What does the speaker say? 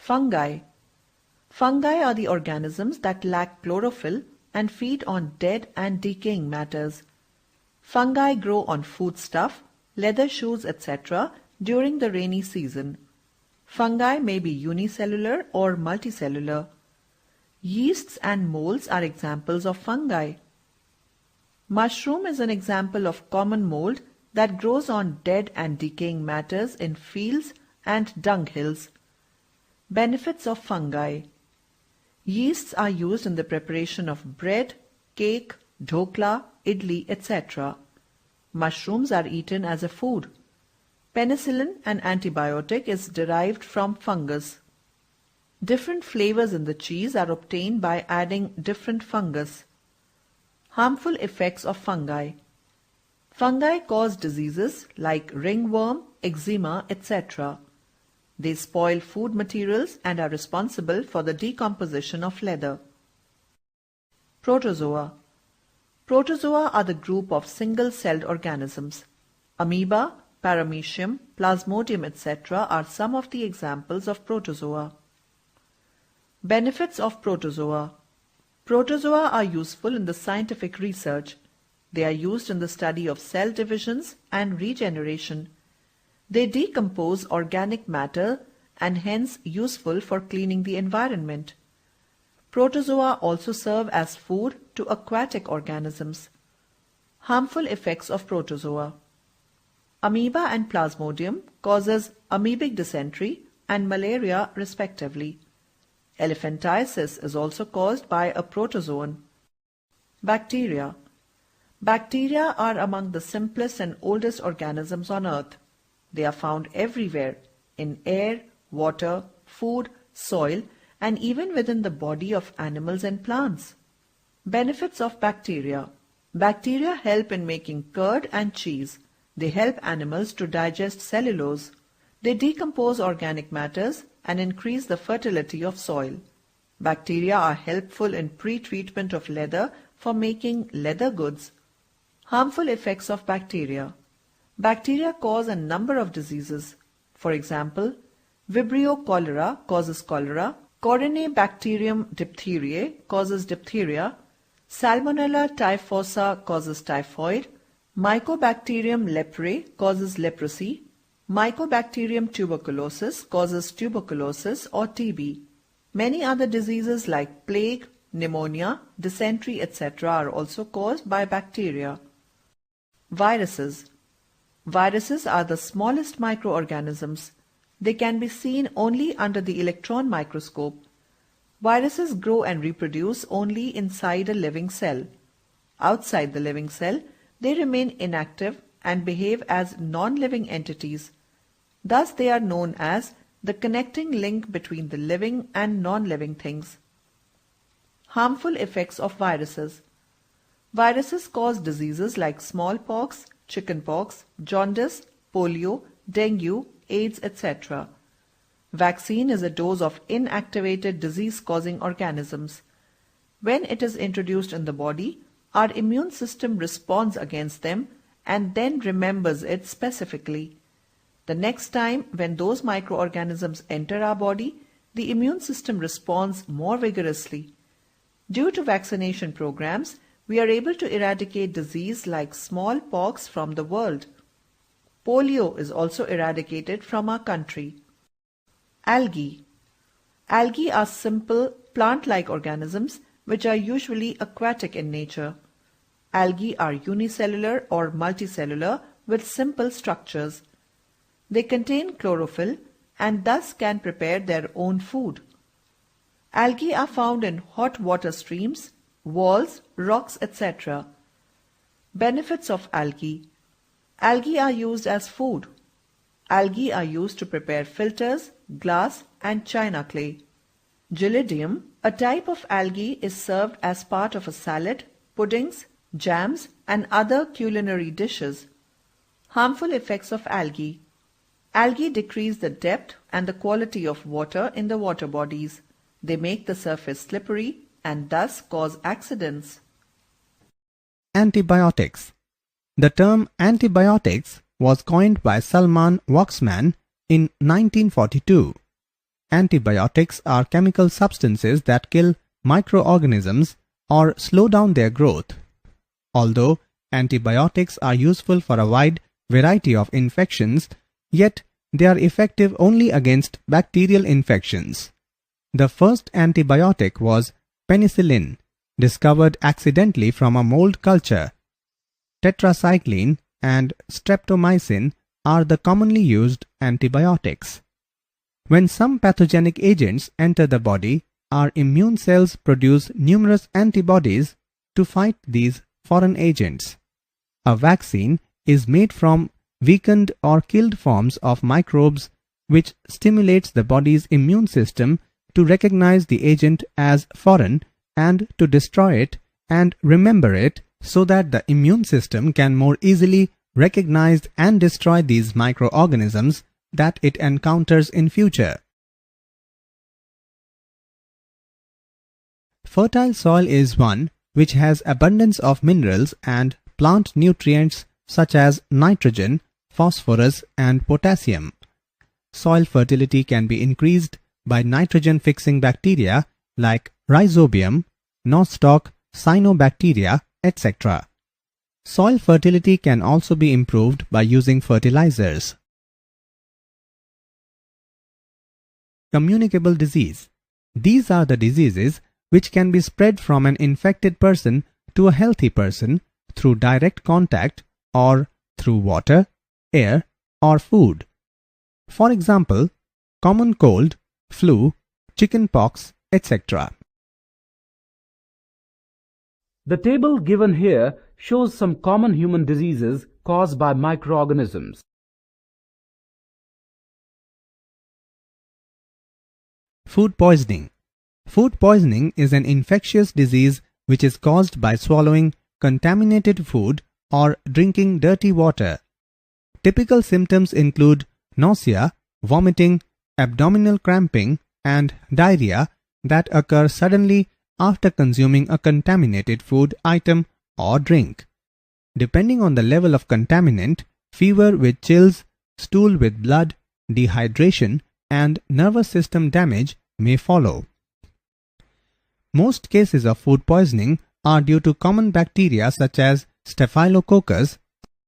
Fungi. Fungi are the organisms that lack chlorophyll and feed on dead and decaying matters. Fungi grow on foodstuff, leather shoes, etc. during the rainy season. Fungi may be unicellular or multicellular. Yeasts and molds are examples of fungi. Mushroom is an example of common mold that grows on dead and decaying matters in fields and dunghills. Benefits of fungi. Yeasts are used in the preparation of bread, cake, dhokla, idli, etc. Mushrooms are eaten as a food. Penicillin, an antibiotic, is derived from fungus. Different flavors in the cheese are obtained by adding different fungus. Harmful effects of fungi. Fungi cause diseases like ringworm, eczema, etc. They spoil food materials and are responsible for the decomposition of leather. Protozoa. Protozoa are the group of single-celled organisms. Amoeba, paramecium, plasmodium, etc. are some of the examples of protozoa. Benefits of protozoa. Protozoa are useful in the scientific research. They are used in the study of cell divisions and regeneration. They decompose organic matter and hence useful for cleaning the environment. Protozoa also serve as food to aquatic organisms. Harmful effects of protozoa. Amoeba and plasmodium causes amoebic dysentery and malaria respectively. Elephantiasis is also caused by a protozoan. Bacteria. Bacteria are among the simplest and oldest organisms on earth. They are found everywhere, in air, water, food, soil, and even within the body of animals and plants. Benefits of bacteria. Bacteria help in making curd and cheese. They help animals to digest cellulose. They decompose organic matters and increase the fertility of soil. Bacteria are helpful in pre-treatment of leather for making leather goods. Harmful effects of bacteria. Bacteria cause a number of diseases. For example, Vibrio cholera causes cholera, Corynebacterium diphtheriae causes diphtheria, Salmonella typhosa causes typhoid, Mycobacterium leprae causes leprosy, Mycobacterium tuberculosis causes tuberculosis or TB. Many other diseases like plague, pneumonia, dysentery, etc. are also caused by bacteria. Viruses. Viruses are the smallest microorganisms. They can be seen only under the electron microscope. Viruses grow and reproduce only inside a living cell. Outside the living cell, they remain inactive and behave as non-living entities. Thus they are known as the connecting link between the living and non-living things. Harmful effects of viruses. Viruses cause diseases like smallpox, chickenpox, jaundice, polio, dengue, AIDS, etc. Vaccine is a dose of inactivated disease-causing organisms. When it is introduced in the body, our immune system responds against them and then remembers it specifically. The next time when those microorganisms enter our body, the immune system responds more vigorously. Due to vaccination programs, we are able to eradicate disease like smallpox from the world. Polio is also eradicated from our country. Algae. Algae are simple, plant-like organisms which are usually aquatic in nature. Algae are unicellular or multicellular with simple structures. They contain chlorophyll and thus can prepare their own food. Algae are found in hot water streams, walls, rocks, etc. Benefits of algae. Algae are used as food. Algae are used to prepare filters, glass, and china clay. Gelidium, a type of algae, is served as part of a salad, puddings, jams, and other culinary dishes. Harmful effects of algae. Algae decrease the depth and the quality of water in the water bodies. They make the surface slippery and thus cause accidents. Antibiotics. The term antibiotics was coined by Salman Waxman in 1942. antibiotics are chemical substances that kill microorganisms or slow down their growth. Although antibiotics are useful for a wide variety of infections, yet they are effective only against bacterial infections. The first antibiotic was penicillin, discovered accidentally from a mold culture. Tetracycline and streptomycin are the commonly used antibiotics. When some pathogenic agents enter the body, our immune cells produce numerous antibodies to fight these foreign agents. A vaccine is made from weakened or killed forms of microbes, which stimulates the body's immune system to recognize the agent as foreign and to destroy it and remember it, so that the immune system can more easily recognize and destroy these microorganisms that it encounters in future. Fertile soil is one which has abundance of minerals and plant nutrients such as nitrogen, phosphorus and potassium. Soil fertility can be increased by nitrogen-fixing bacteria like rhizobium, nostoc, cyanobacteria, etc. Soil fertility can also be improved by using fertilizers. Communicable disease. These are the diseases which can be spread from an infected person to a healthy person through direct contact or through water, air, or food. For example, common cold, flu, chickenpox, etc. The table given here shows some common human diseases caused by microorganisms. Food poisoning. Food poisoning is an infectious disease which is caused by swallowing contaminated food or drinking dirty water. Typical symptoms include nausea, vomiting, abdominal cramping, and diarrhea that occur suddenly after consuming a contaminated food item or drink. Depending on the level of contaminant, fever with chills, stool with blood, dehydration, and nervous system damage may follow. Most cases of food poisoning are due to common bacteria such as Staphylococcus